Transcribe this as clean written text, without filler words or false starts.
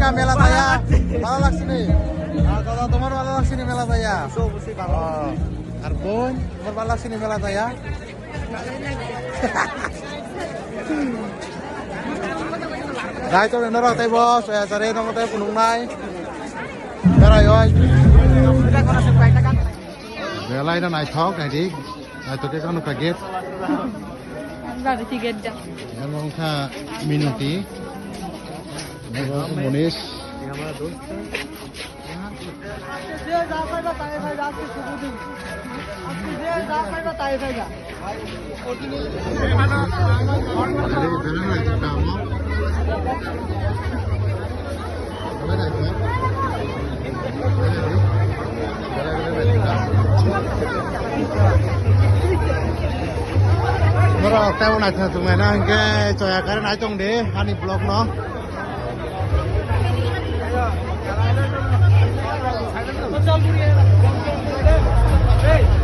না মেলা তাইয়া ভালো লাগছে নি দাদা তোমার ভালো লাগছে নি মেলা তাইয়া আর বোন তোমার ভালো লাগছে নি মেলা তাইয়া যাই তো এনারা তাই বস সারে নমতে পুনুং নাই বেড়াই হয় বেলাই না নাই থাক নাই দিক নাই তোকে কানো কাগেট Dari tiga jam. emang ka minuti Munis Nó tao này tụi mày nó ăn cái trò cái nãy trong đế ăn vlog nó Hey!